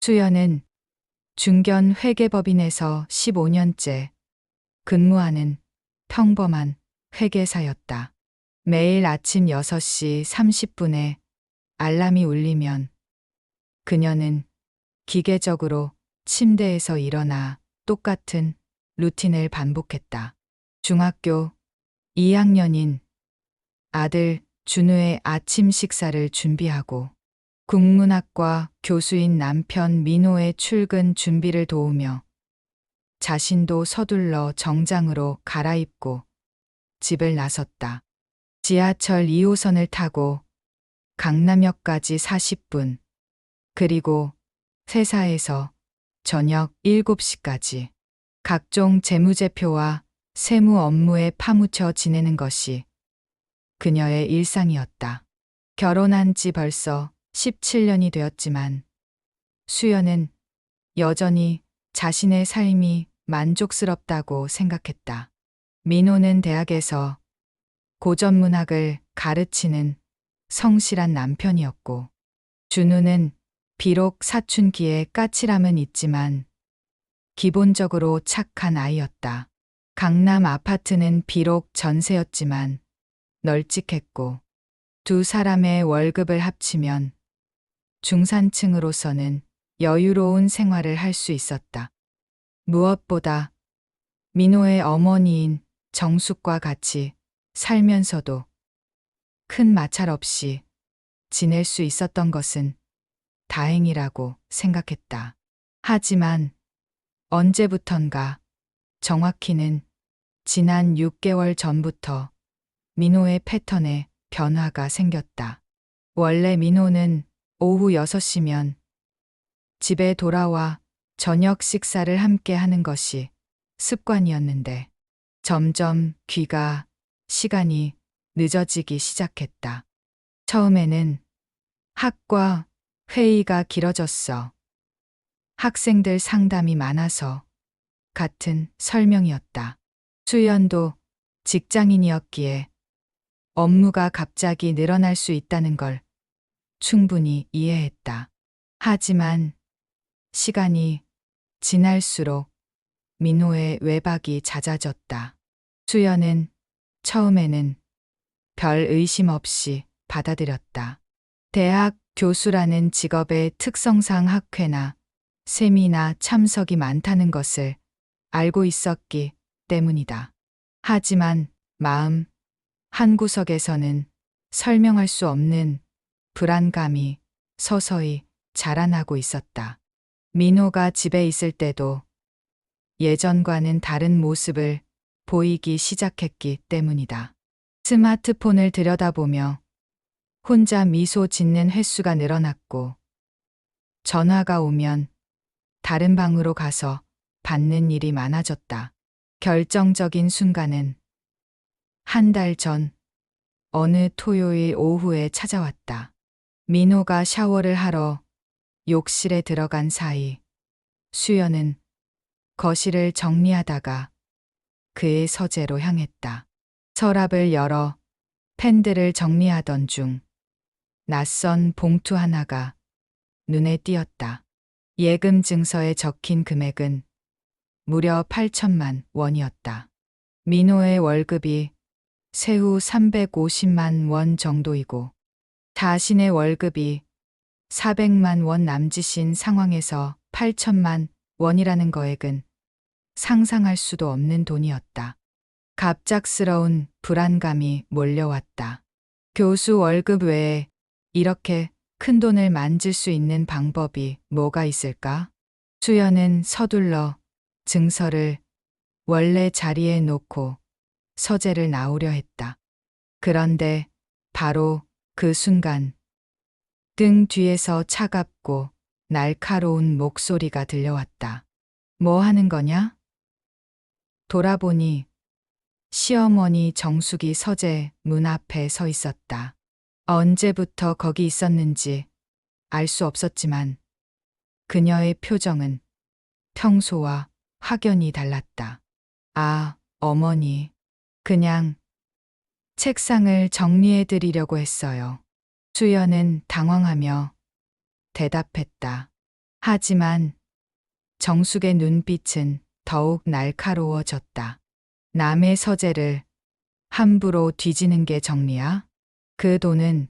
수연은 중견 회계법인에서 15년째 근무하는 평범한 회계사였다. 매일 아침 6시 30분에 알람이 울리면 그녀는 기계적으로 침대에서 일어나 똑같은 루틴을 반복했다. 중학교 2학년인 아들 준우의 아침 식사를 준비하고 국문학과 교수인 남편 민호의 출근 준비를 도우며 자신도 서둘러 정장으로 갈아입고 집을 나섰다. 지하철 2호선을 타고 강남역까지 40분, 그리고 회사에서 저녁 7시까지 각종 재무제표와 세무 업무에 파묻혀 지내는 것이 그녀의 일상이었다. 결혼한 지 벌써 17년이 되었지만 수연은 여전히 자신의 삶이 만족스럽다고 생각했다. 민호는 대학에서 고전문학을 가르치는 성실한 남편이었고, 준우는 비록 사춘기에 까칠함은 있지만 기본적으로 착한 아이였다. 강남 아파트는 비록 전세였지만 널찍했고, 두 사람의 월급을 합치면 중산층으로서는 여유로운 생활을 할 수 있었다. 무엇보다 민호의 어머니인 정숙과 같이 살면서도 큰 마찰 없이 지낼 수 있었던 것은 다행이라고 생각했다. 하지만 언제부턴가, 정확히는 지난 6개월 전부터 민호의 패턴에 변화가 생겼다. 원래 민호는 오후 6시면 집에 돌아와 저녁 식사를 함께 하는 것이 습관이었는데 점점 시간이 늦어지기 시작했다. 처음에는 학과 회의가 길어졌어. 학생들 상담이 많아서 같은 설명이었다. 수연도 직장인이었기에 업무가 갑자기 늘어날 수 있다는 걸 충분히 이해했다. 하지만 시간이 지날수록 민호의 외박이 잦아졌다. 수연은 처음에는 별 의심 없이 받아들였다. 대학 교수라는 직업의 특성상 학회나 세미나 참석이 많다는 것을 알고 있었기 때문이다. 하지만 마음 한구석에서는 설명할 수 없는 불안감이 서서히 자라나고 있었다. 민호가 집에 있을 때도 예전과는 다른 모습을 보이기 시작했기 때문이다. 스마트폰을 들여다보며 혼자 미소 짓는 횟수가 늘어났고, 전화가 오면 다른 방으로 가서 받는 일이 많아졌다. 결정적인 순간은 한 달 전 어느 토요일 오후에 찾아왔다. 민호가 샤워를 하러 욕실에 들어간 사이 수연은 거실을 정리하다가 그의 서재로 향했다. 서랍을 열어 펜들을 정리하던 중 낯선 봉투 하나가 눈에 띄었다. 예금 증서에 적힌 금액은 무려 8천만 원이었다. 민호의 월급이 세후 350만 원 정도이고 자신의 월급이 400만 원 남짓인 상황에서 8천만 원이라는 거액은 상상할 수도 없는 돈이었다. 갑작스러운 불안감이 몰려왔다. 교수 월급 외에 이렇게 큰 돈을 만질 수 있는 방법이 뭐가 있을까? 수연은 서둘러 증서를 원래 자리에 놓고 서재를 나오려 했다. 그런데 바로 그 순간 등 뒤에서 차갑고 날카로운 목소리가 들려왔다. 뭐 하는 거냐? 돌아보니 시어머니 정숙이 서재 문 앞에 서 있었다. 언제부터 거기 있었는지 알 수 없었지만 그녀의 표정은 평소와 확연히 달랐다. 아, 어머니. 그냥 책상을 정리해 드리려고 했어요. 수연은 당황하며 대답했다. 하지만 정숙의 눈빛은 더욱 날카로워졌다. 남의 서재를 함부로 뒤지는 게 정리야? 그 돈은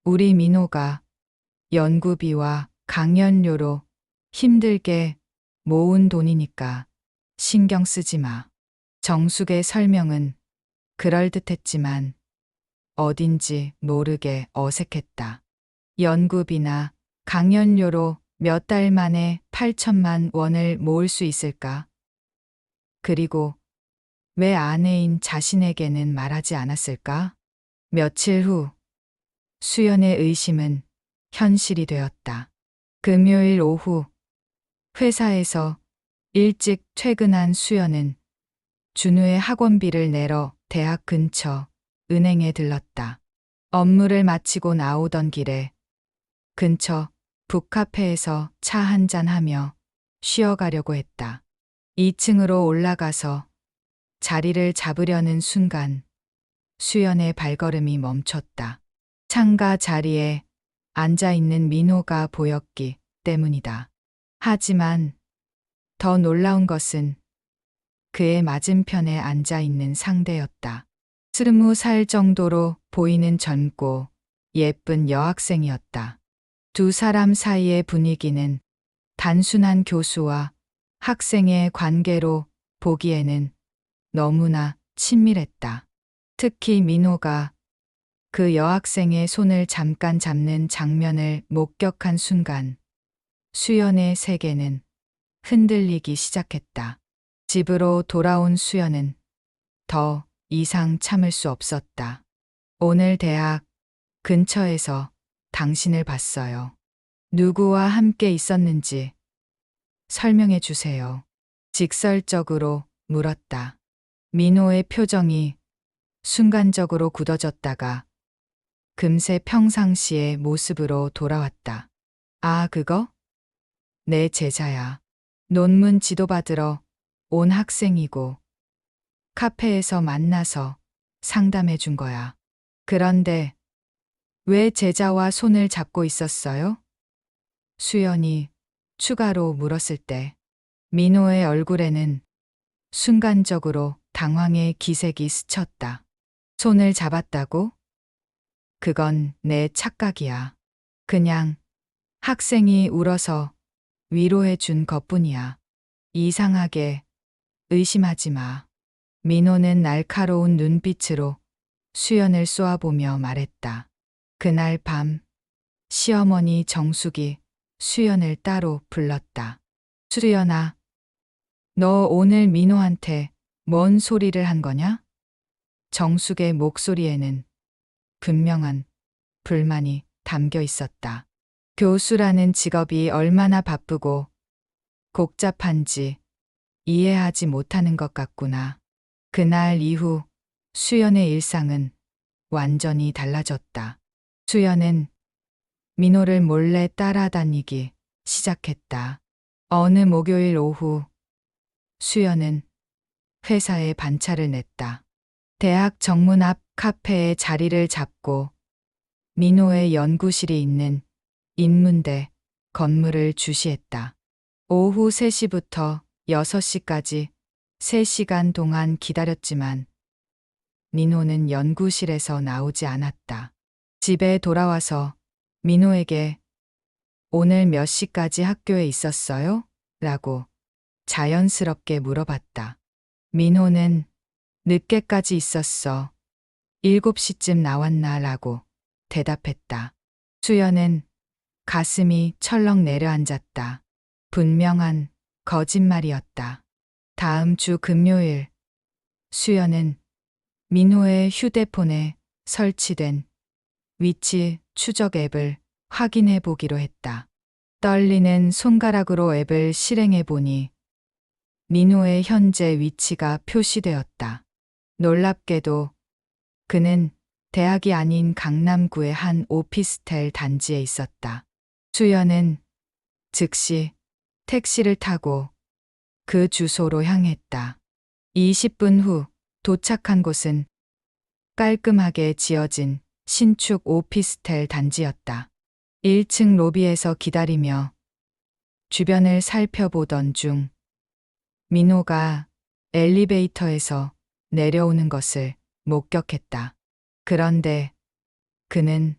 우리 민호가 연구비와 강연료로 힘들게 모은 돈이니까 신경 쓰지 마. 정숙의 설명은 그럴듯했지만 어딘지 모르게 어색했다. 연구비나 강연료로 몇 달 만에 8천만 원을 모을 수 있을까? 그리고 왜 아내인 자신에게는 말하지 않았을까? 며칠 후 수연의 의심은 현실이 되었다. 금요일 오후 회사에서 일찍 퇴근한 수연은 준우의 학원비를 내러 대학 근처 은행에 들렀다. 업무를 마치고 나오던 길에 근처 북카페에서 차 한잔 하며 쉬어가려고 했다. 2층으로 올라가서 자리를 잡으려는 순간 수연의 발걸음이 멈췄다. 창가 자리에 앉아있는 민호가 보였기 때문이다. 하지만 더 놀라운 것은 그의 맞은편에 앉아있는 상대였다. 20살 정도로 보이는 젊고 예쁜 여학생이었다. 두 사람 사이의 분위기는 단순한 교수와 학생의 관계로 보기에는 너무나 친밀했다. 특히 민호가 그 여학생의 손을 잠깐 잡는 장면을 목격한 순간 수연의 세계는 흔들리기 시작했다. 집으로 돌아온 수연은 더 이상 참을 수 없었다. 오늘 대학 근처에서 당신을 봤어요. 누구와 함께 있었는지 설명해 주세요. 직설적으로 물었다. 민호의 표정이 순간적으로 굳어졌다가 금세 평상시의 모습으로 돌아왔다. 아, 그거? 내 제자야. 논문 지도 받으러 온 학생이고 카페에서 만나서 상담해 준 거야. 그런데 왜 제자와 손을 잡고 있었어요? 수연이 추가로 물었을 때 민호의 얼굴에는 순간적으로 당황의 기색이 스쳤다. 손을 잡았다고? 그건 내 착각이야. 그냥 학생이 울어서 위로해 준 것뿐이야. 이상하게 의심하지 마. 민호는 날카로운 눈빛으로 수연을 쏘아보며 말했다. 그날 밤 시어머니 정숙이 수연을 따로 불렀다. 수연아, 너 오늘 민호한테 뭔 소리를 한 거냐? 정숙의 목소리에는 분명한 불만이 담겨 있었다. 교수라는 직업이 얼마나 바쁘고 복잡한지 이해하지 못하는 것 같구나. 그날 이후 수연의 일상은 완전히 달라졌다. 수연은 민호를 몰래 따라다니기 시작했다. 어느 목요일 오후 수연은 회사에 반차를 냈다. 대학 정문 앞 카페에 자리를 잡고 민호의 연구실이 있는 인문대 건물을 주시했다. 오후 3시부터 6시까지 3시간 동안 기다렸지만 민호는 연구실에서 나오지 않았다. 집에 돌아와서 민호에게 오늘 몇 시까지 학교에 있었어요? 라고 자연스럽게 물어봤다. 민호는 늦게까지 있었어. 7시쯤 나왔나? 라고 대답했다. 수연은 가슴이 철렁 내려앉았다. 분명한 거짓말이었다. 다음 주 금요일 수연은 민호의 휴대폰에 설치된 위치 추적 앱을 확인해 보기로 했다. 떨리는 손가락으로 앱을 실행해 보니 민호의 현재 위치가 표시되었다. 놀랍게도 그는 대학이 아닌 강남구의 한 오피스텔 단지에 있었다. 수연은 즉시 택시를 타고 그 주소로 향했다. 20분 후 도착한 곳은 깔끔하게 지어진 신축 오피스텔 단지였다. 1층 로비에서 기다리며 주변을 살펴보던 중 민호가 엘리베이터에서 내려오는 것을 목격했다. 그런데 그는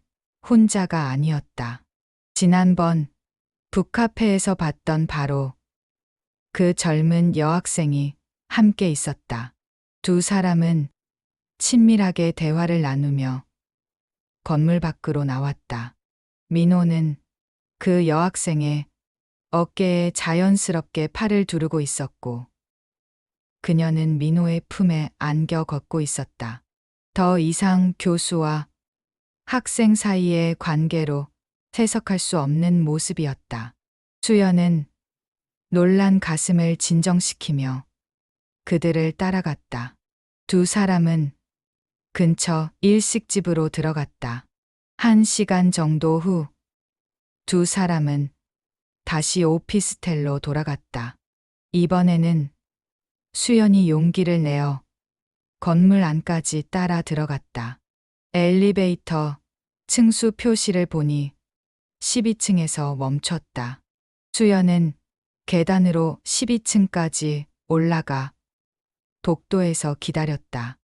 혼자가 아니었다. 지난번 북카페에서 봤던 바로 그 젊은 여학생이 함께 있었다. 두 사람은 친밀하게 대화를 나누며 건물 밖으로 나왔다. 민호는 그 여학생의 어깨에 자연스럽게 팔을 두르고 있었고 그녀는 민호의 품에 안겨 걷고 있었다. 더 이상 교수와 학생 사이의 관계로 해석할 수 없는 모습이었다. 수연은 놀란 가슴을 진정시키며 그들을 따라갔다. 두 사람은 근처 일식집으로 들어갔다. 1시간 정도 후 두 사람은 다시 오피스텔로 돌아갔다. 이번에는 수연이 용기를 내어 건물 안까지 따라 들어갔다. 엘리베이터 층수 표시를 보니 12층에서 멈췄다. 수연은 계단으로 12층까지 올라가 복도에서 기다렸다.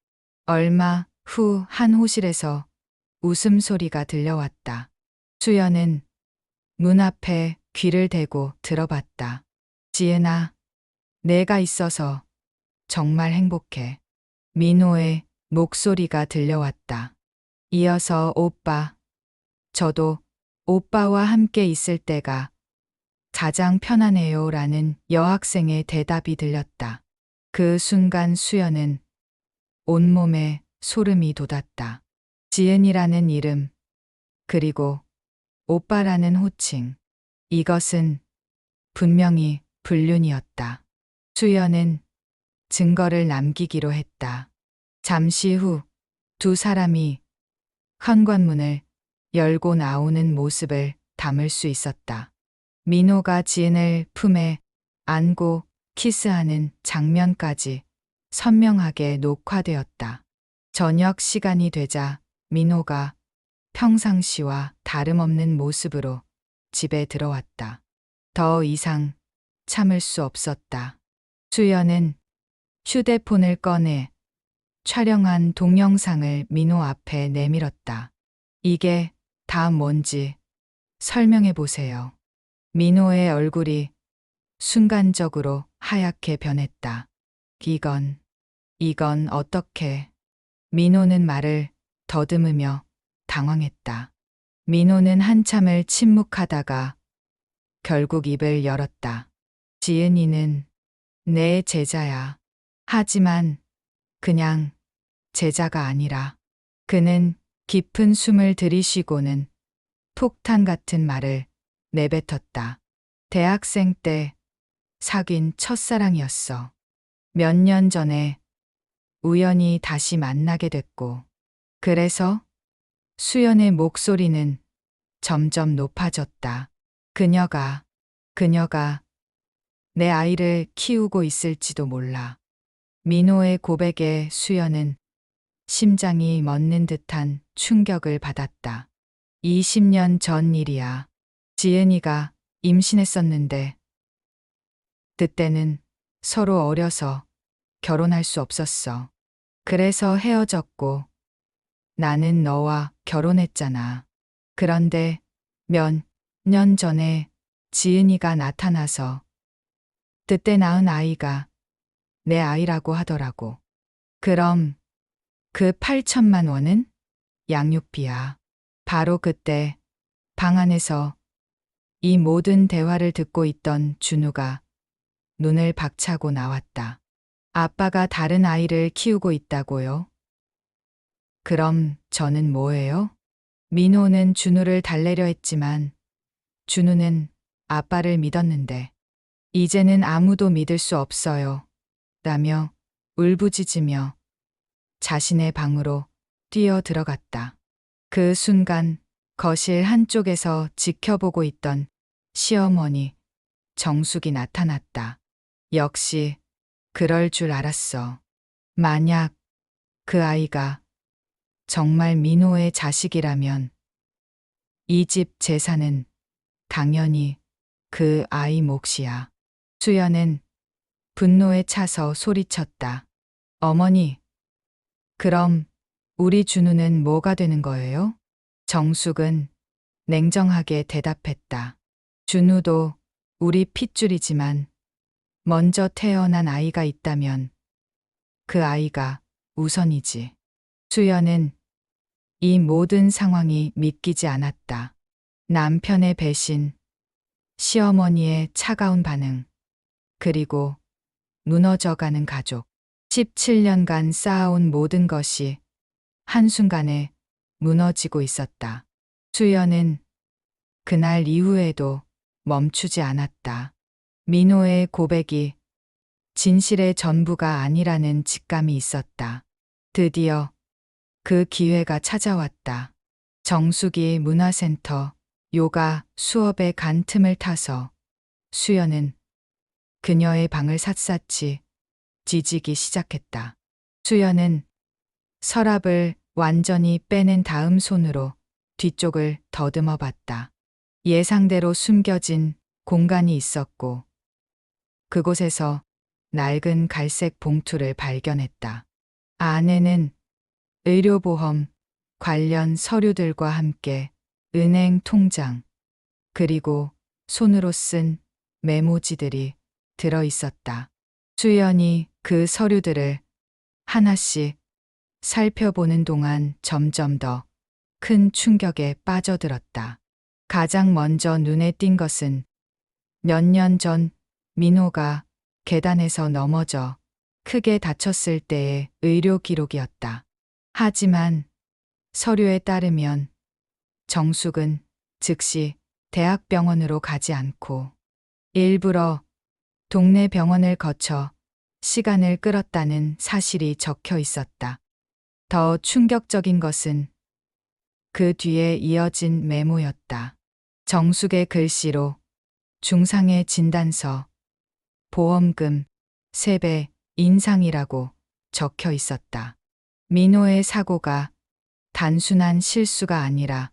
얼마 후 한 호실에서 웃음소리가 들려왔다. 수연은 문 앞에 귀를 대고 들어봤다. 지은아, 내가 있어서 정말 행복해. 민호의 목소리가 들려왔다. 이어서 오빠, 저도 오빠와 함께 있을 때가 가장 편하네요 라는 여학생의 대답이 들렸다. 그 순간 수연은 온몸에 소름이 돋았다. 지은이라는 이름, 그리고 오빠라는 호칭. 이것은 분명히 불륜이었다. 수연은 증거를 남기기로 했다. 잠시 후 두 사람이 현관문을 열고 나오는 모습을 담을 수 있었다. 민호가 지은을 품에 안고 키스하는 장면까지 선명하게 녹화되었다. 저녁 시간이 되자 민호가 평상시와 다름없는 모습으로 집에 들어왔다. 더 이상 참을 수 없었다. 수연은 휴대폰을 꺼내 촬영한 동영상을 민호 앞에 내밀었다. 이게 다 뭔지 설명해 보세요. 민호의 얼굴이 순간적으로 하얗게 변했다. 이건 어떻게? 민호는 말을 더듬으며 당황했다. 민호는 한참을 침묵하다가 결국 입을 열었다. 지은이는 내 제자야. 하지만 그냥 제자가 아니라 그는 깊은 숨을 들이쉬고는 폭탄 같은 말을 내뱉었다. 대학생 때 사귄 첫사랑이었어. 몇 년 전에 우연히 다시 만나게 됐고, 그래서 수연의 목소리는 점점 높아졌다. 그녀가 내 아이를 키우고 있을지도 몰라. 민호의 고백에 수연은 심장이 멎는 듯한 충격을 받았다. 20년 전 일이야. 지은이가 임신했었는데 그때는 서로 어려서 결혼할 수 없었어. 그래서 헤어졌고 나는 너와 결혼했잖아. 그런데 몇 년 전에 지은이가 나타나서 그때 낳은 아이가 내 아이라고 하더라고. 그럼 그 8천만 원은 양육비야. 바로 그때 방 안에서 이 모든 대화를 듣고 있던 준우가 눈을 박차고 나왔다. 아빠가 다른 아이를 키우고 있다고요? 그럼 저는 뭐예요? 민호는 준우를 달래려 했지만 준우는 아빠를 믿었는데 이제는 아무도 믿을 수 없어요. 라며 울부짖으며 자신의 방으로 뛰어 들어갔다. 그 순간 거실 한쪽에서 지켜보고 있던 시어머니 정숙이 나타났다. 역시 그럴 줄 알았어. 만약 그 아이가 정말 민호의 자식이라면 이 집 재산은 당연히 그 아이 몫이야. 수연은 분노에 차서 소리쳤다. 어머니, 그럼 우리 준우는 뭐가 되는 거예요? 정숙은 냉정하게 대답했다. 준우도 우리 핏줄이지만 먼저 태어난 아이가 있다면 그 아이가 우선이지. 수연은 이 모든 상황이 믿기지 않았다. 남편의 배신, 시어머니의 차가운 반응, 그리고 무너져가는 가족. 17년간 쌓아온 모든 것이 한순간에 무너지고 있었다. 수연은 그날 이후에도 멈추지 않았다. 민호의 고백이 진실의 전부가 아니라는 직감이 있었다. 드디어 그 기회가 찾아왔다. 정숙이 문화센터 요가 수업에 간 틈을 타서 수연은 그녀의 방을 샅샅이 뒤지기 시작했다. 수연은 서랍을 완전히 빼낸 다음 손으로 뒤쪽을 더듬어 봤다. 예상대로 숨겨진 공간이 있었고 그곳에서 낡은 갈색 봉투를 발견했다. 안에는 의료보험 관련 서류들과 함께 은행 통장 그리고 손으로 쓴 메모지들이 들어 있었다. 수연이 그 서류들을 하나씩 살펴보는 동안 점점 더 큰 충격에 빠져들었다. 가장 먼저 눈에 띈 것은 몇 년 전 민호가 계단에서 넘어져 크게 다쳤을 때의 의료 기록이었다. 하지만 서류에 따르면 정숙은 즉시 대학병원으로 가지 않고 일부러 동네 병원을 거쳐 시간을 끌었다는 사실이 적혀 있었다. 더 충격적인 것은 그 뒤에 이어진 메모였다. 정숙의 글씨로 중상의 진단서, 보험금, 3배 인상이라고 적혀 있었다. 민호의 사고가 단순한 실수가 아니라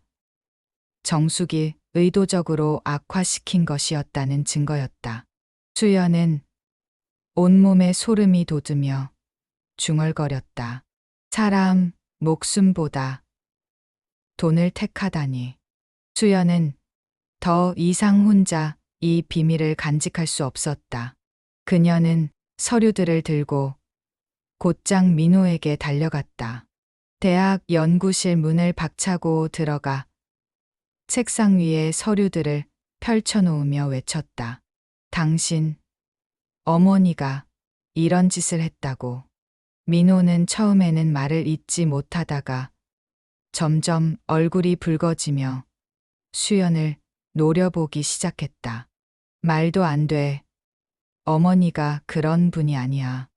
정숙이 의도적으로 악화시킨 것이었다는 증거였다. 수연은 온몸에 소름이 돋으며 중얼거렸다. 사람 목숨보다 돈을 택하다니. 수연은 더 이상 혼자 이 비밀을 간직할 수 없었다. 그녀는 서류들을 들고 곧장 민호에게 달려갔다. 대학 연구실 문을 박차고 들어가 책상 위에 서류들을 펼쳐놓으며 외쳤다. 당신, 어머니가 이런 짓을 했다고. 민호는 처음에는 말을 잇지 못하다가 점점 얼굴이 붉어지며 수연을 노려보기 시작했다. 말도 안 돼. 어머니가 그런 분이 아니야.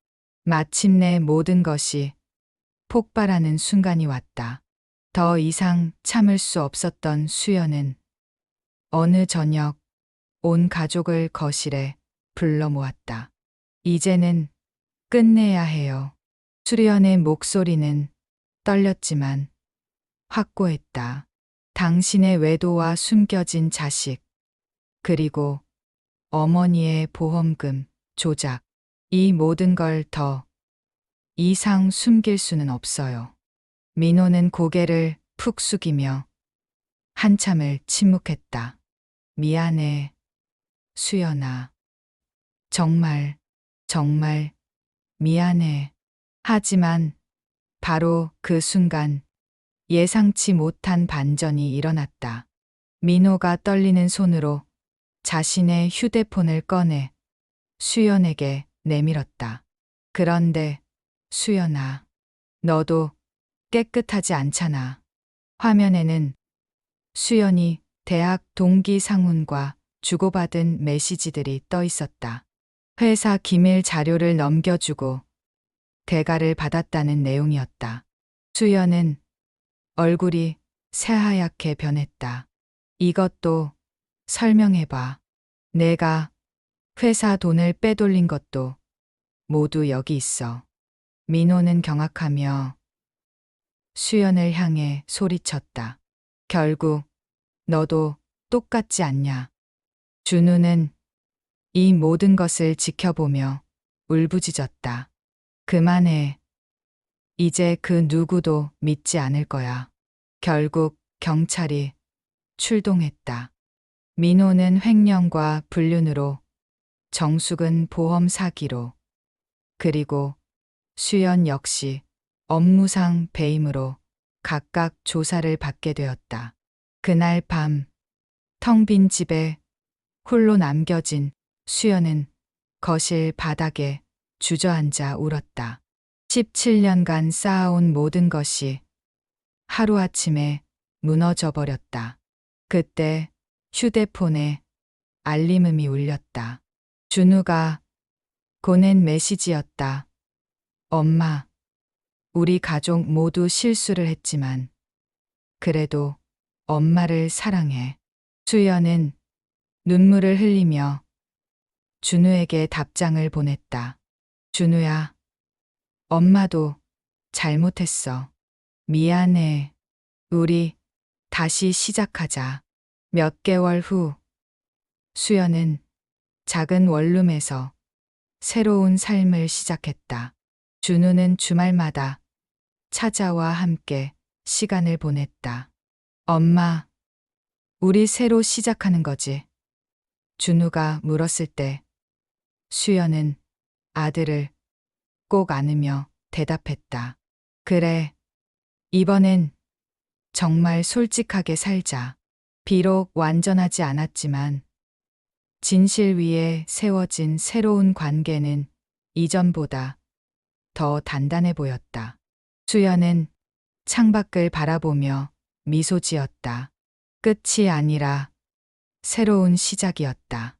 마침내 모든 것이 폭발하는 순간이 왔다. 더 이상 참을 수 없었던 수연은 어느 저녁 온 가족을 거실에 불러 모았다. 이제는 끝내야 해요. 수연의 목소리는 떨렸지만 확고했다. 당신의 외도와 숨겨진 자식, 그리고 어머니의 보험금 조작, 이 모든 걸 더 이상 숨길 수는 없어요. 민호는 고개를 푹 숙이며 한참을 침묵했다. 미안해, 수연아. 정말, 정말 미안해. 하지만 바로 그 순간 예상치 못한 반전이 일어났다. 민호가 떨리는 손으로 자신의 휴대폰을 꺼내 수연에게 내밀었다. 그런데 수연아, 너도 깨끗하지 않잖아. 화면에는 수연이 대학 동기 상훈과 주고받은 메시지들이 떠 있었다. 회사 기밀 자료를 넘겨주고 대가를 받았다는 내용이었다. 수연은 얼굴이 새하얗게 변했다. 이것도 설명해봐. 내가 회사 돈을 빼돌린 것도 모두 여기 있어. 민호는 경악하며 수연을 향해 소리쳤다. 결국 너도 똑같지 않냐. 준우는 이 모든 것을 지켜보며 울부짖었다. 그만해. 이제 그 누구도 믿지 않을 거야. 결국 경찰이 출동했다. 민호는 횡령과 불륜으로, 정숙은 보험 사기로, 그리고 수연 역시 업무상 배임으로 각각 조사를 받게 되었다. 그날 밤 텅 빈 집에 홀로 남겨진 수연은 거실 바닥에 주저앉아 울었다. 17년간 쌓아온 모든 것이 하루아침에 무너져 버렸다. 그때 휴대폰에 알림음이 울렸다. 준우가 보낸 메시지였다. 엄마, 우리 가족 모두 실수를 했지만 그래도 엄마를 사랑해. 수연은 눈물을 흘리며 준우에게 답장을 보냈다. 준우야, 엄마도 잘못했어. 미안해. 우리 다시 시작하자. 몇 개월 후 수연은 작은 원룸에서 새로운 삶을 시작했다. 준우는 주말마다 찾아와 함께 시간을 보냈다. 엄마, 우리 새로 시작하는 거지? 준우가 물었을 때 수연은 아들을 꼭 안으며 대답했다. 그래, 이번엔 정말 솔직하게 살자. 비록 완전하지 않았지만 진실 위에 세워진 새로운 관계는 이전보다 더 단단해 보였다. 수연은 창밖을 바라보며 미소 지었다. 끝이 아니라 새로운 시작이었다.